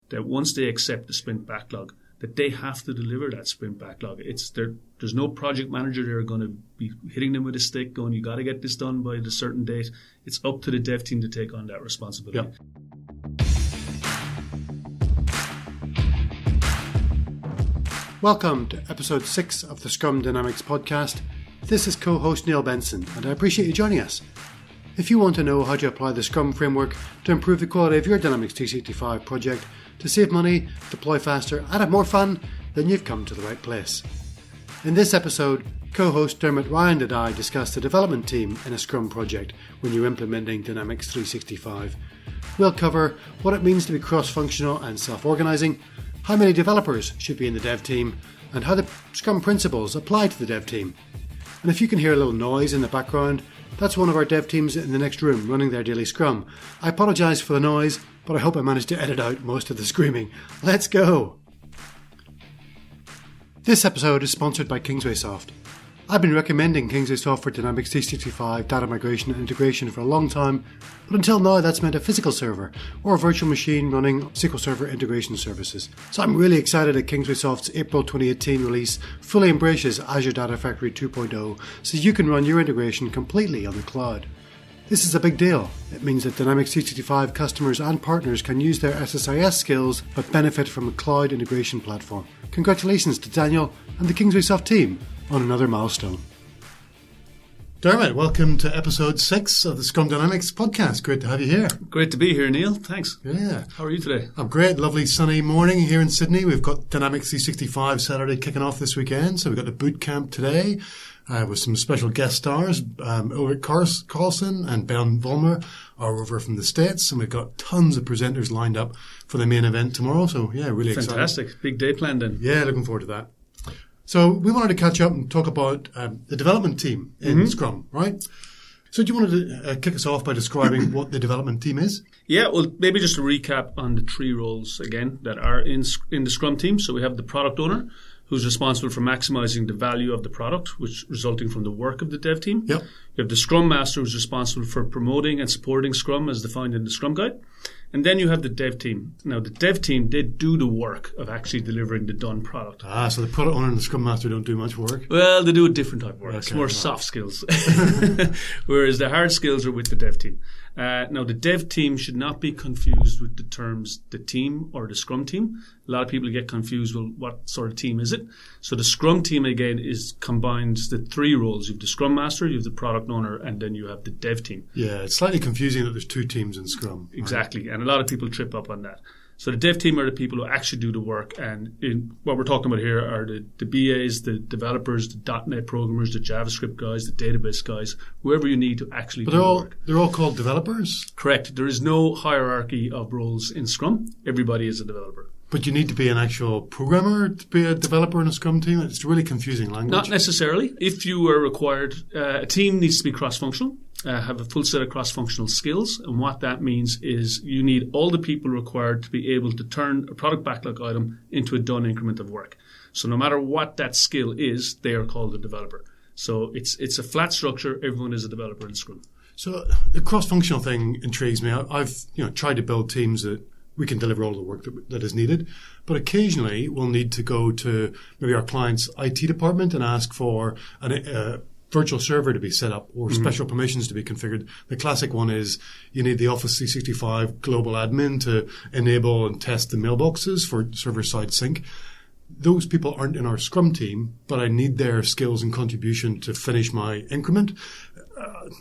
that once they accept the sprint backlog, that they have to deliver that sprint backlog. There's no project manager there going to be hitting them with a stick going, you got to get this done by the certain date. It's up to the dev team to take on that responsibility. Yep. Welcome to episode 6 of the Scrum Dynamics podcast. This is co-host Neil Benson, and I appreciate you joining us. If you want to know how to apply the Scrum framework to improve the quality of your Dynamics 365 project, to save money, deploy faster, and have more fun, then you've come to the right place. In this episode, co-host Dermot Ryan and I discuss the development team in a Scrum project when you're implementing Dynamics 365. We'll cover what it means to be cross-functional and self-organising, how many developers should be in the dev team, and how the Scrum principles apply to the dev team. And if you can hear a little noise in the background, that's one of our dev teams in the next room running their daily Scrum. I apologise for the noise, but I hope I managed to edit out most of the screaming. Let's go! This episode is sponsored by KingswaySoft. I've been recommending KingswaySoft for Dynamics 365 data migration and integration for a long time, but until now that's meant a physical server or a virtual machine running SQL Server integration services. So I'm really excited that KingswaySoft's April 2018 release fully embraces Azure Data Factory 2.0 so you can run your integration completely on the cloud. This is a big deal. It means that Dynamics 365 customers and partners can use their SSIS skills but benefit from a cloud integration platform. Congratulations to Daniel and the KingswaySoft team on another milestone. Dermot, welcome to episode 6 of the Scrum Dynamics podcast. Great to have you here. Great to be here, Neil. Thanks. Yeah. How are you today? I'm great. Lovely sunny morning here in Sydney. We've got Dynamics 365 Saturday kicking off this weekend. So we've got the boot camp today with some special guest stars. Ulrich Carlson and Ben Vollmer are over from the States. And we've got tons of presenters lined up for the main event tomorrow. So yeah, really excited. Fantastic. Big day planned in. Yeah, looking forward to that. So we wanted to catch up and talk about the development team in Scrum, right? So do you want to kick us off by describing what the development team is? Yeah, well, maybe just a recap on the 3 roles, again, that are in the Scrum team. So we have the product owner, who's responsible for maximizing the value of the product, which resulting from the work of the dev team. Yep. You have the Scrum Master, who's responsible for promoting and supporting Scrum as defined in the Scrum Guide. And then you have the dev team. Now, the dev team, they do the work of actually delivering the done product. So the product owner and the Scrum Master don't do much work? Well, they do a different type of work. Okay, it's more soft skills. Whereas the hard skills are with the dev team. Now, the dev team should not be confused with the terms the team or the Scrum team. A lot of people get confused, well, what sort of team is it? So the Scrum team, again, combines the 3 roles. You have the Scrum Master, you have the product owner, and then you have the dev team. Yeah, it's slightly confusing that there's 2 teams in Scrum. Exactly, and a lot of people trip up on that. So the dev team are the people who actually do the work, and what we're talking about here are the BAs, the developers, the .NET programmers, the JavaScript guys, the database guys, whoever you need to actually do the work. They're all called developers? Correct. There is no hierarchy of roles in Scrum. Everybody is a developer. But you need to be an actual programmer to be a developer in a Scrum team? It's really confusing language. Not necessarily. If you are required, a team needs to be cross-functional, have a full set of cross-functional skills. And what that means is you need all the people required to be able to turn a product backlog item into a done increment of work. So no matter what that skill is, they are called a developer. So it's a flat structure. Everyone is a developer in Scrum. So the cross-functional thing intrigues me. I've tried to build teams that we can deliver all the work that is needed. But occasionally we'll need to go to maybe our client's IT department and ask for a virtual server to be set up or special permissions to be configured. The classic one is you need the Office 365 global admin to enable and test the mailboxes for server-side sync. Those people aren't in our Scrum team, but I need their skills and contribution to finish my increment.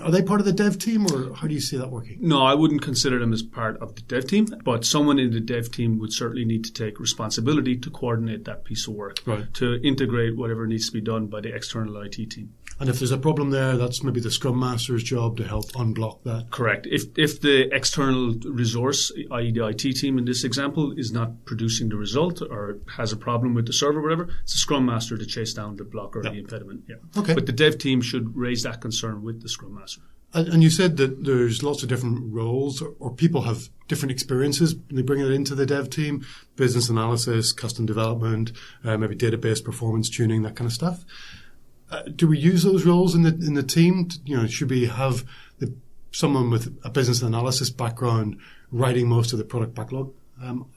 Are they part of the dev team, or how do you see that working? No, I wouldn't consider them as part of the dev team, but someone in the dev team would certainly need to take responsibility to coordinate that piece of work, right, to integrate whatever needs to be done by the external IT team. And if there's a problem there, that's maybe the Scrum Master's job to help unblock that. Correct. If the external resource, i.e. the IT team in this example, is not producing the result or has a problem with the server or whatever, it's the Scrum Master to chase down the block or the impediment. Yeah. Okay. But the dev team should raise that concern with the Scrum Master. And you said that there's lots of different roles or people have different experiences when they bring it into the dev team, business analysis, custom development, maybe database performance tuning, that kind of stuff. Do we use those roles in the team? Should we have someone with a business analysis background writing most of the product backlog?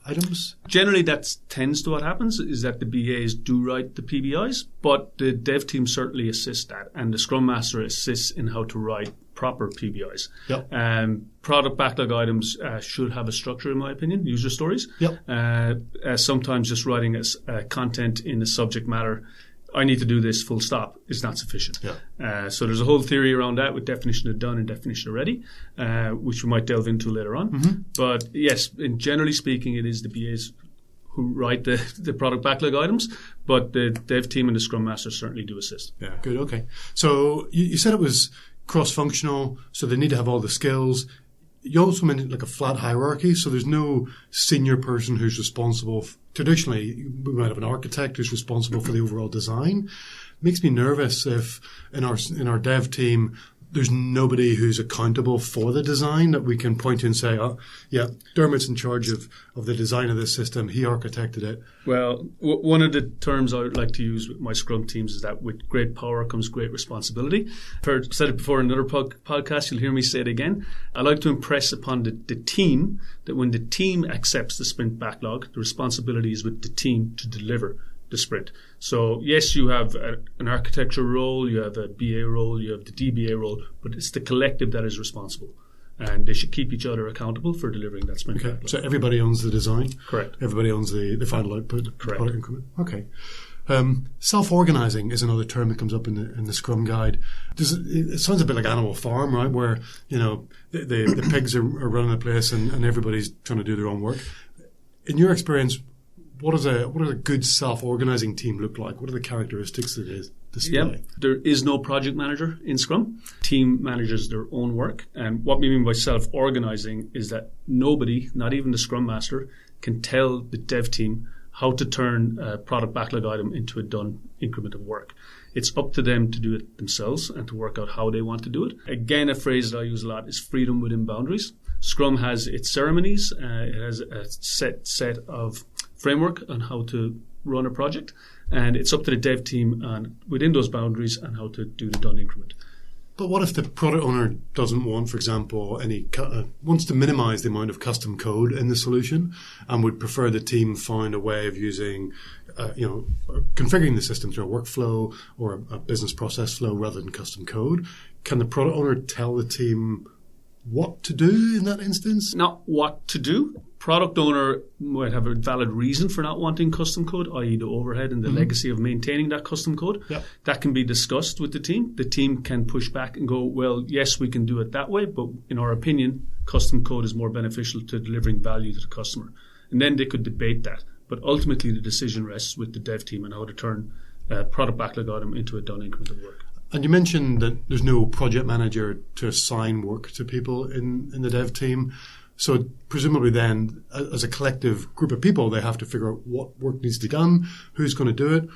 items? Generally, that tends to what happens is that the BAs do write the PBIs, but the dev team certainly assists that, and the Scrum Master assists in how to write proper PBIs. Yep. Product backlog items should have a structure, in my opinion, user stories. Yep. Sometimes just writing content in a subject matter, I need to do this full stop, is not sufficient. Yeah. So there's a whole theory around that with definition of done and definition of ready, which we might delve into later on. Mm-hmm. But yes, generally speaking, it is the BAs who write the product backlog items, but the dev team and the Scrum Master certainly do assist. Yeah, good, okay. So you said it was cross-functional, so they need to have all the skills. You also mentioned like a flat hierarchy, so there's no senior person who's responsible. Traditionally, we might have an architect who's responsible for the overall design. It makes me nervous if in our dev team there's nobody who's accountable for the design that we can point to and say, oh, yeah, Dermot's in charge of the design of this system. He architected it. Well, one of the terms I would like to use with my Scrum teams is that with great power comes great responsibility. I've said it before in another podcast. You'll hear me say it again. I like to impress upon the team that when the team accepts the sprint backlog, the responsibility is with the team to deliver the sprint. So yes, you have an architecture role, you have a BA role, you have the DBA role, but it's the collective that is responsible. And they should keep each other accountable for delivering that sprint backlog. So everybody owns the design? Correct. Everybody owns the final output? Correct. Product increment? Okay. Self-organizing is another term that comes up in the Scrum Guide. It sounds a bit like Animal Farm, right? Where, the pigs are running the place and everybody's trying to do their own work. In your experience, what does a good self-organizing team look like? What are the characteristics that it display? Yeah, there is no project manager in Scrum. Team manages their own work. And what we mean by self-organizing is that nobody, not even the Scrum Master, can tell the dev team how to turn a product backlog item into a done increment of work. It's up to them to do it themselves and to work out how they want to do it. Again, a phrase that I use a lot is freedom within boundaries. Scrum has its ceremonies. It has a set of framework on how to run a project, and it's up to the dev team and within those boundaries and how to do the done increment. But what if the product owner doesn't want, for example, wants to minimize the amount of custom code in the solution and would prefer the team find a way of using, configuring the system through a workflow or a business process flow rather than custom code? Can the product owner tell the team what to do in that instance? Not what to do. Product owner might have a valid reason for not wanting custom code, i.e. the overhead and the legacy of maintaining that custom code. Yep. That can be discussed with the team. The team can push back and go, well, yes, we can do it that way, but in our opinion, custom code is more beneficial to delivering value to the customer. And then they could debate that. But ultimately, the decision rests with the dev team on how to turn a product backlog item into a done increment of work. And you mentioned that there's no project manager to assign work to people in the dev team. So presumably then, as a collective group of people, they have to figure out what work needs to be done, who's going to do it,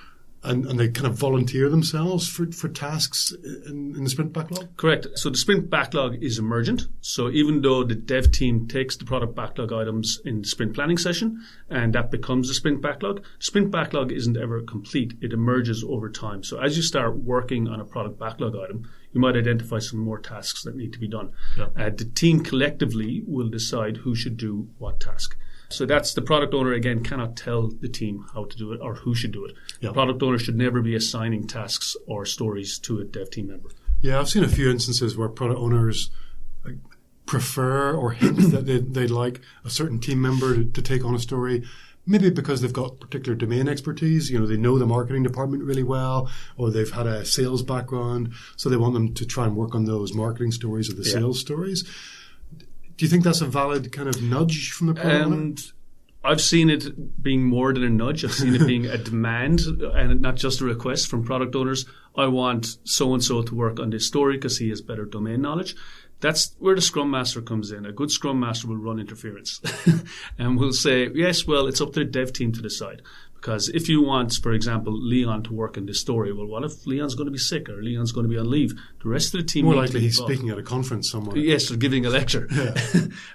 and they kind of volunteer themselves for tasks in the sprint backlog? Correct. So the sprint backlog is emergent. So even though the dev team takes the product backlog items in the sprint planning session and that becomes the sprint backlog isn't ever complete. It emerges over time. So as you start working on a product backlog item, you might identify some more tasks that need to be done. Yeah. The team collectively will decide who should do what task. So that's the product owner, again, cannot tell the team how to do it or who should do it. Yeah. The product owner should never be assigning tasks or stories to a dev team member. Yeah, I've seen a few instances where product owners prefer or hint that they'd like a certain team member to take on a story, maybe because they've got particular domain expertise. They know the marketing department really well, or they've had a sales background, so they want them to try and work on those marketing stories or the sales stories. Do you think that's a valid kind of nudge from the product owner? I've seen it being more than a nudge. I've seen it being a demand and not just a request from product owners. I want so-and-so to work on this story because he has better domain knowledge. That's where the Scrum Master comes in. A good Scrum Master will run interference and will say, yes, well, it's up to the dev team to decide. Because if you want, for example, Leon to work in this story, well, what if Leon's going to be sick or Leon's going to be on leave? The rest of the team more likely he's speaking at a conference somewhere. Yes, or giving a lecture. Yeah.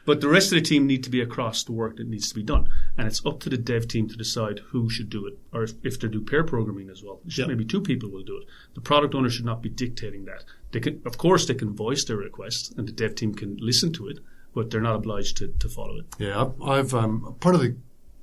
But the rest of the team need to be across the work that needs to be done. And it's up to the dev team to decide who should do it, or if they do pair programming as well. Maybe two people will do it. The product owner should not be dictating that. Of course, they can voice their request and the dev team can listen to it but they're not obliged to follow it. Yeah, I've part of the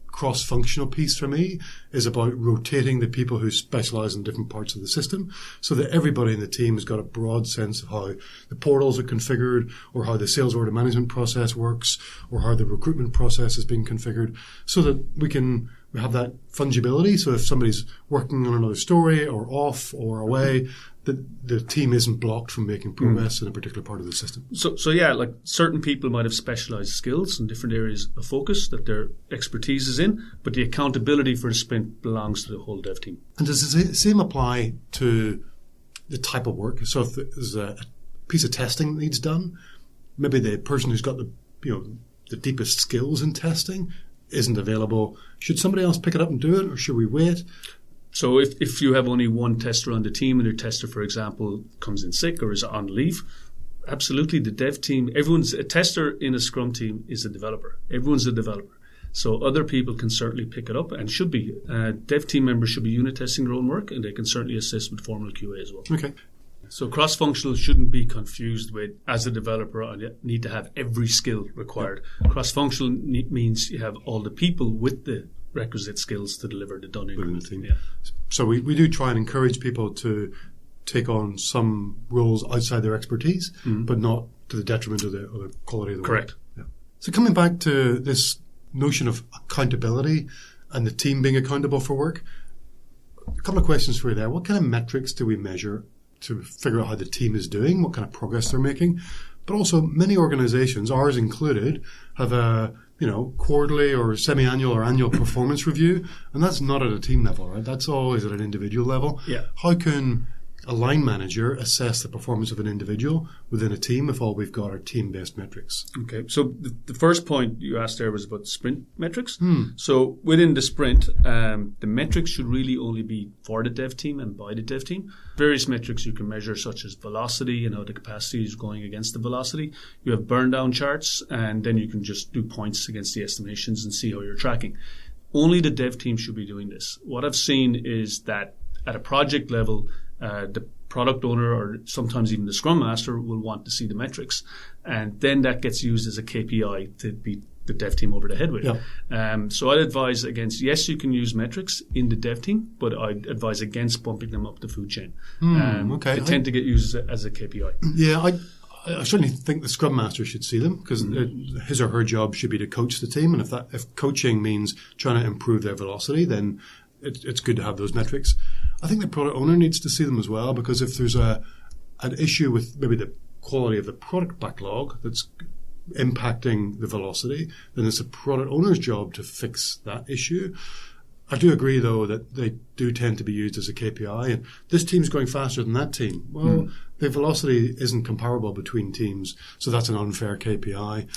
cross-functional piece for me is about rotating the people who specialize in different parts of the system so that everybody in the team has got a broad sense of how the portals are configured or how the sales order management process works or how the recruitment process is being configured so that we have that fungibility. So if somebody's working on another story or off or away, the team isn't blocked from making progress in a particular part of the system. So yeah, like certain people might have specialized skills in different areas of focus that their expertise is in, but the accountability for the sprint belongs to the whole dev team. And does the same apply to the type of work? So if there's a piece of testing that needs done, maybe the person who's got the deepest skills in testing isn't available. Should somebody else pick it up and do it, or should we wait? So if you have only one tester on the team and your tester, for example, comes in sick or is on leave, absolutely the dev team, a tester in a Scrum team is a developer. Everyone's a developer. So other people can certainly pick it up and should be. Dev team members should be unit testing their own work and they can certainly assist with formal QA as well. Okay. So cross-functional shouldn't be confused with, as a developer, I need to have every skill required. Yep. Cross-functional means you have all the people with the requisite skills to deliver the done increment. Yeah. So we do try and encourage people to take on some roles outside their expertise, but not to the detriment of the quality of the work. Correct. Yeah. So coming back to this notion of accountability and the team being accountable for work, a couple of questions for you there. What kind of metrics do we measure to figure out how the team is doing, what kind of progress they're making? But also many organizations, ours included, have a quarterly or semi-annual or annual performance review, and that's not at a team level, right? That's always at an individual level. Yeah. How can a line manager assess the performance of an individual within a team if all we've got are team-based metrics? Okay, so the first point you asked there was about sprint metrics. So within the sprint, the metrics should really only be for the dev team and by the dev team. Various metrics you can measure, such as velocity, the capacity is going against the velocity. You have burn down charts, and then you can just do points against the estimations and see how you're tracking. Only the dev team should be doing this. What I've seen is that at a project level, the product owner or sometimes even the Scrum Master will want to see the metrics, and then that gets used as a KPI to beat the dev team over the head with. Yeah. So I'd advise against, yes, you can use metrics in the dev team, but I'd advise against bumping them up the food chain. Okay. They tend to get used as a KPI. Yeah, I certainly think the Scrum Master should see them because his or her job should be to coach the team, and if coaching means trying to improve their velocity, then it's good to have those metrics. I think the product owner needs to see them as well, because if there's an issue with maybe the quality of the product backlog that's impacting the velocity, then it's a product owner's job to fix that issue. I do agree, though, that they do tend to be used as a KPI, and this team's going faster than that team. Well, the velocity isn't comparable between teams, so that's an unfair KPI.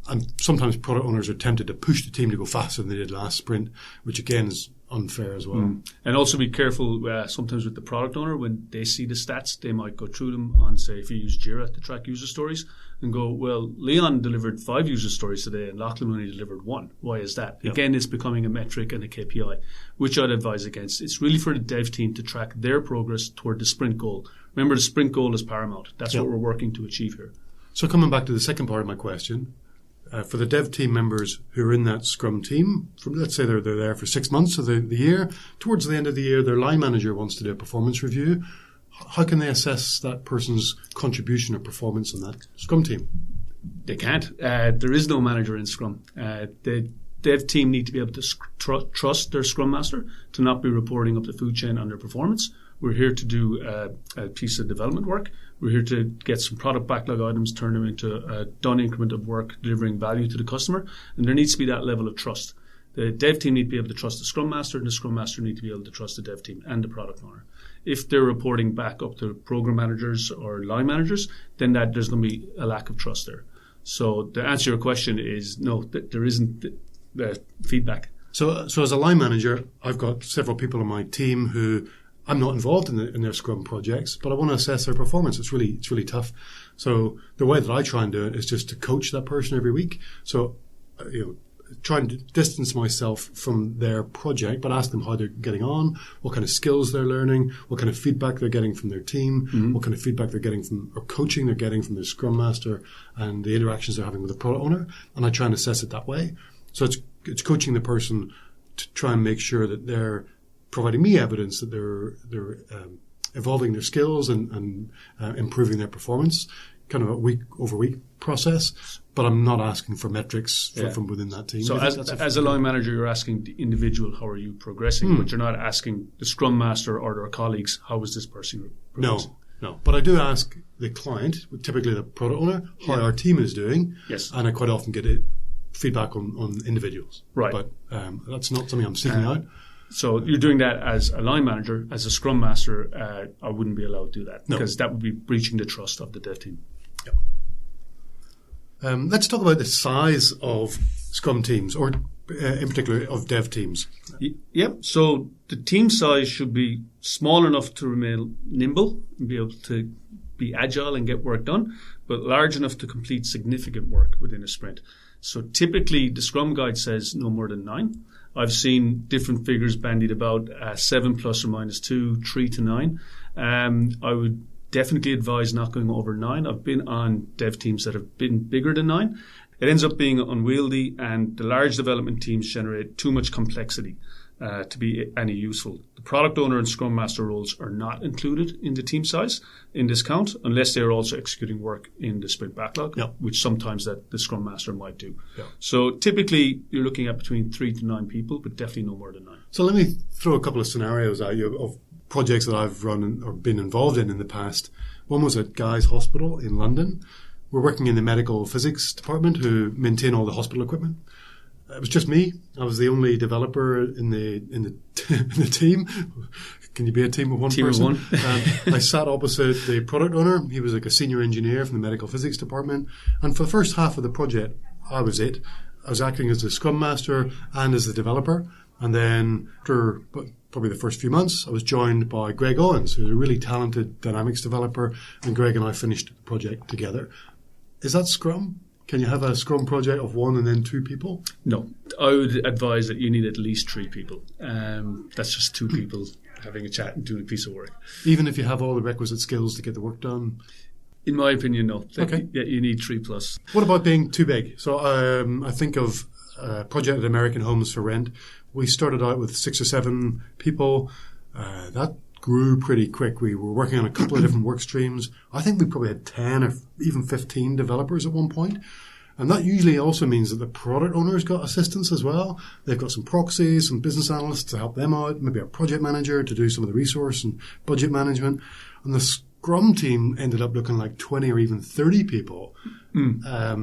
And sometimes product owners are tempted to push the team to go faster than they did last sprint, which again is unfair as well. And also be careful sometimes with the product owner. When they see the stats, they might go through them on, say, if you use Jira to track user stories, and go, well, Leon delivered 5 user stories today and Lachlan only delivered 1. Why is that? Yep. Again, it's becoming a metric and a KPI, which I'd advise against. It's really for the dev team to track their progress toward the sprint goal. Remember, the sprint goal is paramount. That's what we're working to achieve here. So coming back to the second part of my question, for the dev team members who are in that Scrum team, let's say they're there for 6 months of the year, towards the end of the year, their line manager wants to do a performance review. How can they assess that person's contribution or performance in that Scrum team? They can't. There is no manager in Scrum. The dev team need to be able to trust their Scrum Master to not be reporting up the food chain on their performance. We're here to do a piece of development work. We're here to get some product backlog items, turn them into a done increment of work, delivering value to the customer. And there needs to be that level of trust. The dev team need to be able to trust the Scrum Master, and the Scrum Master need to be able to trust the dev team and the product owner. If they're reporting back up to program managers or line managers, then there's going to be a lack of trust there. So to answer your question is no, there isn't feedback. So as a line manager, I've got several people on my team who I'm not involved in their Scrum projects, but I want to assess their performance. It's really tough. So the way that I try and do it is just to coach that person every week. So try and distance myself from their project, but ask them how they're getting on, what kind of skills they're learning, what kind of feedback they're getting from their team, what kind of feedback they're getting from, or coaching they're getting from their Scrum Master, and the interactions they're having with the product owner. And I try and assess it that way. So it's coaching the person to try and make sure that they're providing me evidence that they're evolving their skills and improving their performance, kind of a week over week process. But I'm not asking for metrics from within that team. So as a line manager, you're asking the individual, how are you progressing? But you're not asking the Scrum Master or their colleagues, how is this person progressing? No. But I do ask the client, typically the product owner, how our team is doing. Yes. And I quite often get feedback on individuals. Right. But that's not something I'm seeking out. So you're doing that as a line manager. As a Scrum Master, I wouldn't be allowed to do that because that would be breaching the trust of the dev team. Yep. Let's talk about the size of Scrum teams, or in particular of dev teams. Yep. So the team size should be small enough to remain nimble and be able to be agile and get work done, but large enough to complete significant work within a sprint. So typically the Scrum Guide says no more than 9. I've seen different figures bandied about 7 plus or minus 2, 3 to 9. I would definitely advise not going over 9. I've been on dev teams that have been bigger than 9. It ends up being unwieldy, and the large development teams generate too much complexity to be any useful. The product owner and Scrum Master roles are not included in the team size in this count unless they are also executing work in the sprint backlog, which sometimes that the Scrum Master might do. So typically you're looking at between 3 to 9 people, but definitely no more than 9. So let me throw a couple of scenarios at you of projects that I've run or been involved in the past. One was at Guy's Hospital in London. We're working in the medical physics department who maintain all the hospital equipment. It was just me. I was the only developer in the team. Can you be a team of one person? Team of one. I sat opposite the product owner. He was like a senior engineer from the medical physics department. And for the first half of the project, I was it. I was acting as the Scrum Master and as the developer. And then after probably the first few months, I was joined by Greg Owens, who's a really talented Dynamics developer. And Greg and I finished the project together. Is that Scrum? Can you have a Scrum project of 1 and then 2 people? No. I would advise that you need at least 3 people. That's just 2 people having a chat and doing a piece of work. Even if you have all the requisite skills to get the work done? In my opinion, no. Okay. Yeah, you need 3 plus. What about being too big? So I think of a project at American Homes for Rent. We started out with 6 or 7 people. That grew pretty quick. We were working on a couple of different work streams. I think we probably had 10 or even 15 developers at one point. And that usually also means that the product owners got assistance as well. They've got some proxies, some business analysts to help them out, maybe a project manager to do some of the resource and budget management. And the Scrum team ended up looking like 20 or even 30 people. I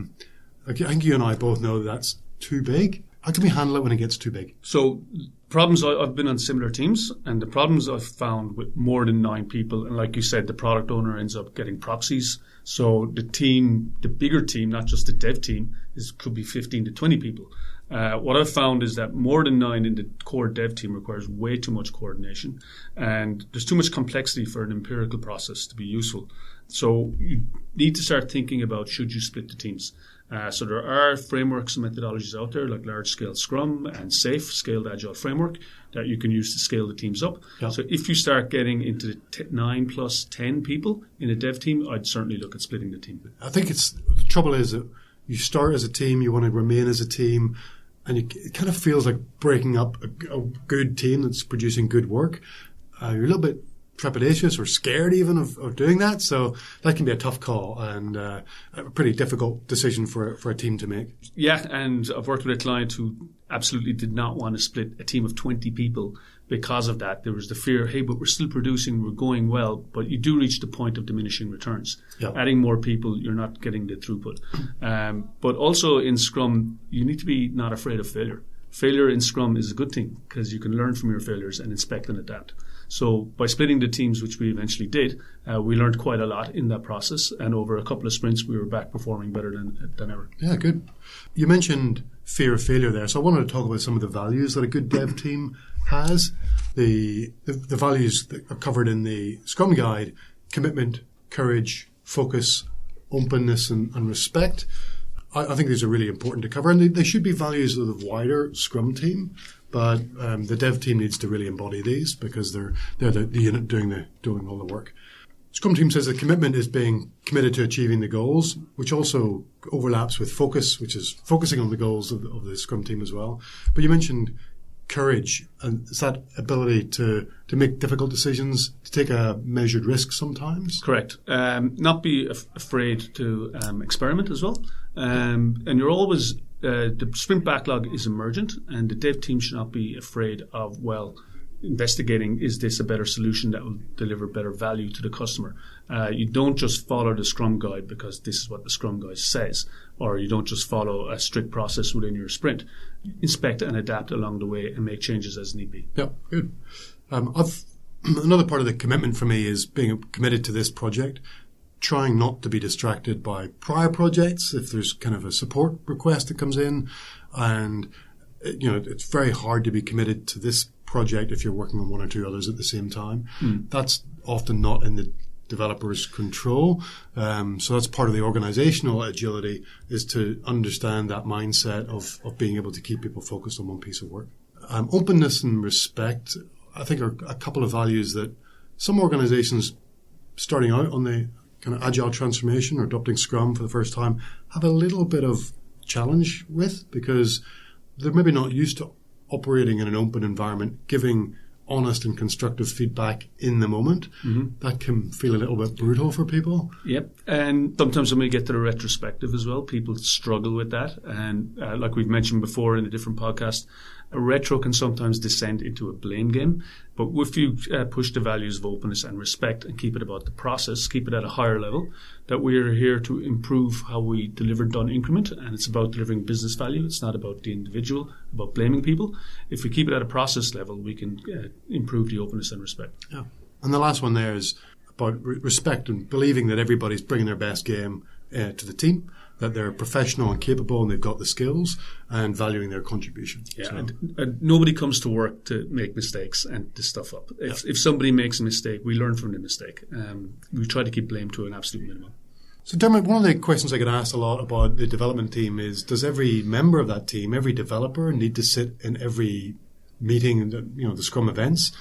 think you and I both know that's too big. How can we handle it when it gets too big? So problems, I've been on similar teams, and the problems I've found with more than 9 people, and like you said, the product owner ends up getting proxies. So the team, the bigger team, not just the dev team, could be 15 to 20 people. What I've found is that more than 9 in the core dev team requires way too much coordination, and there's too much complexity for an empirical process to be useful. So you need to start thinking about, should you split the teams? So there are frameworks and methodologies out there like large-scale Scrum and SAFe, Scaled Agile Framework, that you can use to scale the teams up. Yeah. So if you start getting into the 9 plus 10 people in a dev team, I'd certainly look at splitting the team. I think the trouble is that you start as a team, you want to remain as a team, and it kind of feels like breaking up a good team that's producing good work. You're a little bit trepidatious or scared even of doing that. So that can be a tough call and a pretty difficult decision for a team to make. Yeah, and I've worked with a client who absolutely did not want to split a team of 20 people because of that. There was the fear, hey, but we're still producing, we're going well, but you do reach the point of diminishing returns. Yep. Adding more people, you're not getting the throughput. But also in Scrum, you need to be not afraid of failure. Failure in Scrum is a good thing because you can learn from your failures and inspect and adapt. So by splitting the teams, which we eventually did, we learned quite a lot in that process. And over a couple of sprints, we were back performing better than ever. Yeah, good. You mentioned fear of failure there. So I wanted to talk about some of the values that a good dev team has. The values that are covered in the Scrum Guide: commitment, courage, focus, openness, and respect. I think these are really important to cover, and they should be values of the wider Scrum team. But the dev team needs to really embody these because they're the unit doing all the work. Scrum team says the commitment is being committed to achieving the goals, which also overlaps with focus, which is focusing on the goals of the Scrum team as well. But you mentioned courage, and it's that ability to make difficult decisions, to take a measured risk sometimes. Correct. Not be afraid to experiment as well. And you're always, the sprint backlog is emergent, and the dev team should not be afraid of, investigating, is this a better solution that will deliver better value to the customer? You don't just follow the Scrum Guide because this is what the Scrum Guide says, or you don't just follow a strict process within your sprint. Inspect and adapt along the way and make changes as need be. Yeah, good. Another part of the commitment for me is being committed to this project, trying not to be distracted by prior projects if there's kind of a support request that comes in, and it's very hard to be committed to this project if you're working on one or two others at the same time. That's often not in the developer's control. So that's part of the organizational agility, is to understand that mindset of being able to keep people focused on one piece of work. Openness and respect, I think, are a couple of values that some organizations starting out on the kind of agile transformation or adopting Scrum for the first time have a little bit of challenge with, because they're maybe not used to operating in an open environment, giving honest and constructive feedback in the moment. That can feel a little bit brutal for people. Yep. And sometimes when we get to the retrospective as well, people struggle with that. And like we've mentioned before in a different podcast, a retro can sometimes descend into a blame game. But if you push the values of openness and respect and keep it about the process, keep it at a higher level, that we are here to improve how we deliver done increment, and it's about delivering business value. It's not about the individual, about blaming people. If we keep it at a process level, we can improve the openness and respect. Yeah. And the last one there is about respect and believing that everybody's bringing their best game to the team, that they're professional and capable and they've got the skills, and valuing their contribution. Yeah, so. And nobody comes to work to make mistakes and to stuff up. If somebody makes a mistake, we learn from the mistake. We try to keep blame to an absolute minimum. So Dermot, one of the questions I get asked a lot about the development team is, does every member of that team, every developer, need to sit in every meeting, the Scrum events,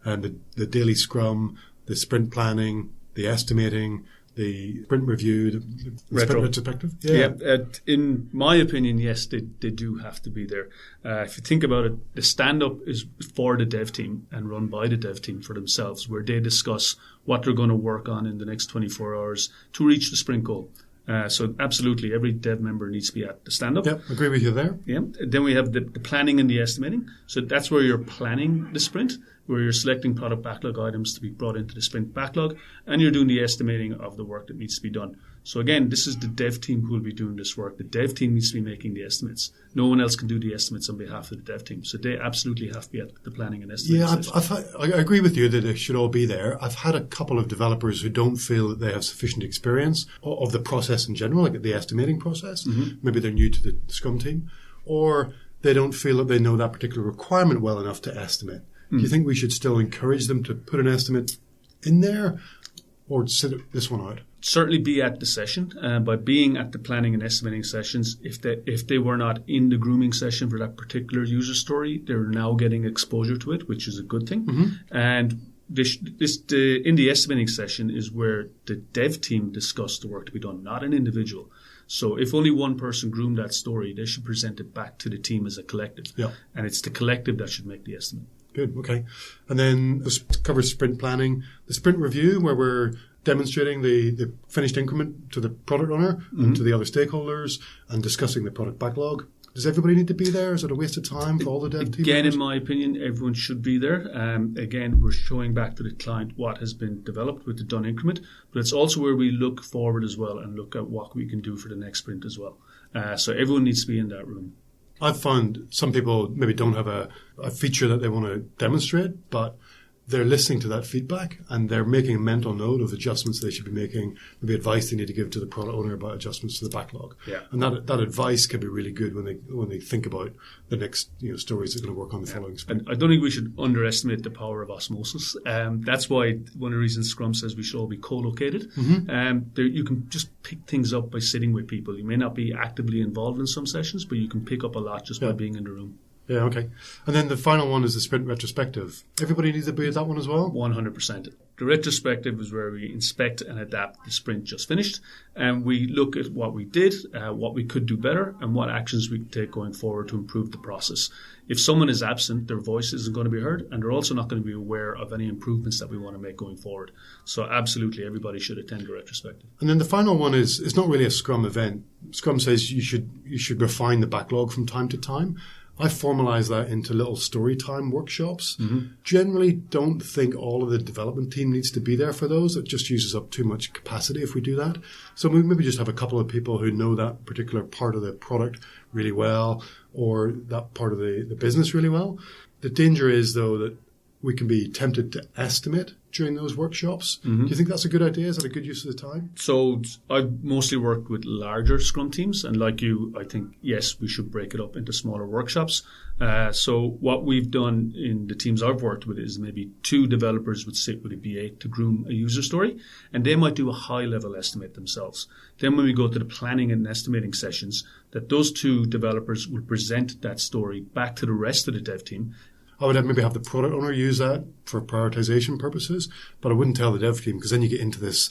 and the daily Scrum, the sprint planning, the estimating, the sprint review, the sprint retrospective? Yeah. In my opinion, yes, they do have to be there. If you think about it, the stand-up is for the dev team and run by the dev team for themselves, where they discuss what they're going to work on in the next 24 hours to reach the sprint goal. So absolutely, every dev member needs to be at the stand-up. Yeah, agree with you there. Yeah. Then we have the planning and the estimating. So that's where you're planning the sprint, where you're selecting product backlog items to be brought into the sprint backlog, and you're doing the estimating of the work that needs to be done. So again, this is the dev team who will be doing this work. The dev team needs to be making the estimates. No one else can do the estimates on behalf of the dev team. So they absolutely have to be at the planning and estimating. Yeah, I agree with you that they should all be there. I've had a couple of developers who don't feel that they have sufficient experience of the process in general, like the estimating process. Maybe they're new to the Scrum team, or they don't feel that they know that particular requirement well enough to estimate. Do you think we should still encourage them to put an estimate in there, or sit this one out? Certainly be at the session. By being at the planning and estimating sessions, if they were not in the grooming session for that particular user story, they're now getting exposure to it, which is a good thing. And in the estimating session is where the dev team discuss the work to be done, not an individual. So if only one person groomed that story, they should present it back to the team as a collective. Yeah. And it's the collective that should make the estimate. Good, okay. And then this covers sprint planning, the sprint review, where we're demonstrating the finished increment to the product owner and to the other stakeholders, and discussing the product backlog. Does everybody need to be there? Is it a waste of time for all the dev team? Again, in my opinion, everyone should be there. Again, we're showing back to the client what has been developed with the done increment, but it's also where we look forward as well and look at what we can do for the next sprint as well. So everyone needs to be in that room. I've found some people maybe don't have a feature that they want to demonstrate, but they're listening to that feedback and they're making a mental note of adjustments they should be making, maybe advice they need to give to the product owner about adjustments to the backlog. Yeah. And that advice can be really good when they think about the next stories they're going to work on the following sprint. And I don't think we should underestimate the power of osmosis. That's why one of the reasons Scrum says we should all be co-located. You can just pick things up by sitting with people. You may not be actively involved in some sessions, but you can pick up a lot just by being in the room. Yeah, okay. And then the final one is the sprint retrospective. Everybody needs to be at that one as well? 100%. The retrospective is where we inspect and adapt the sprint just finished, and we look at what we did, what we could do better, and what actions we can take going forward to improve the process. If someone is absent, their voice isn't going to be heard, and they're also not going to be aware of any improvements that we want to make going forward. So absolutely, everybody should attend the retrospective. And then the final one is, it's not really a Scrum event. Scrum says you should refine the backlog from time to time. I formalize that into little story time workshops. Generally don't think all of the development team needs to be there for those. It just uses up too much capacity if we do that. So we maybe just have a couple of people who know that particular part of the product really well or that part of the business really well. The danger is, though, that we can be tempted to estimate during those workshops. Do you think that's a good idea? Is that a good use of the time? So I've mostly worked with larger Scrum teams, and like you, I think, yes, we should break it up into smaller workshops. So what we've done in the teams I've worked with is maybe 2 developers would sit with a BA to groom a user story, and they might do a high-level estimate themselves. Then when we go to the planning and estimating sessions, that those 2 developers will present that story back to the rest of the dev team. I would maybe have the product owner use that for prioritization purposes, but I wouldn't tell the dev team because then you get into this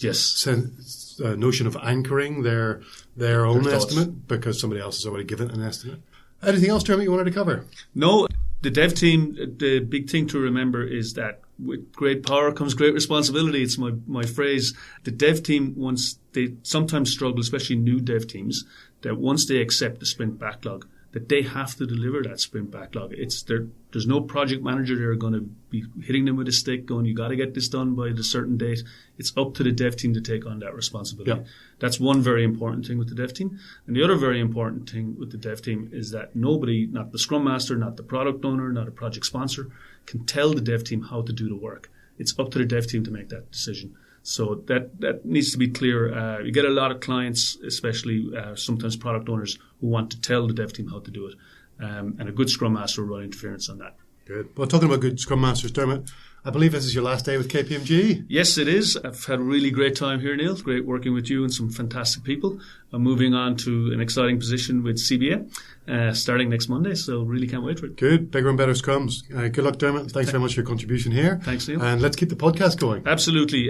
notion of anchoring their own estimate because somebody else has already given an estimate. Anything else, Jeremy, you wanted to cover? No. The dev team, the big thing to remember is that with great power comes great responsibility. It's my phrase. The dev team, once they sometimes struggle, especially new dev teams, that once they accept the sprint backlog, that they have to deliver that sprint backlog. There's no project manager there going to be hitting them with a stick going, you got to get this done by a certain date. It's up to the dev team to take on that responsibility. Yeah. That's one very important thing with the dev team. And the other very important thing with the dev team is that nobody, not the Scrum Master, not the product owner, not a project sponsor, can tell the dev team how to do the work. It's up to the dev team to make that decision. So that needs to be clear. You get a lot of clients, especially sometimes product owners, who want to tell the dev team how to do it. And a good Scrum Master will run interference on that. Good. Well, talking about good Scrum Masters, Dermot, I believe this is your last day with KPMG. Yes, it is. I've had a really great time here, Neil. Great working with you and some fantastic people. I'm moving on to an exciting position with CBA starting next Monday, so really can't wait for it. Good. Bigger and better Scrums. Good luck, Dermot. Thanks very much for your contribution here. Thanks, Neil. And let's keep the podcast going. Absolutely.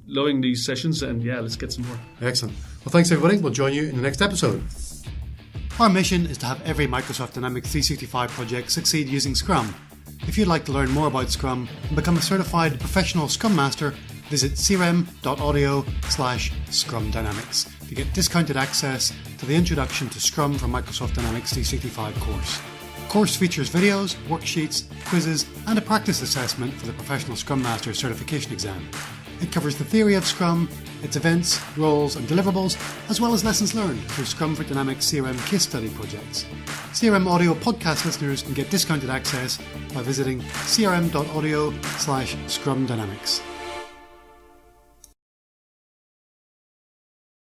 Loving these sessions, and let's get some more. Excellent. Well, thanks, everybody. We'll join you in the next episode. Our mission is to have every Microsoft Dynamics 365 project succeed using Scrum. If you'd like to learn more about Scrum and become a certified professional Scrum Master, visit crm.audio/Scrum Dynamics to get discounted access to the Introduction to Scrum from Microsoft Dynamics 365 course. The course features videos, worksheets, quizzes, and a practice assessment for the Professional Scrum Master certification exam. It covers the theory of Scrum, its events, roles, and deliverables, as well as lessons learned through Scrum for Dynamics CRM case study projects. CRM Audio podcast listeners can get discounted access by visiting crm.audio/Scrum Dynamics.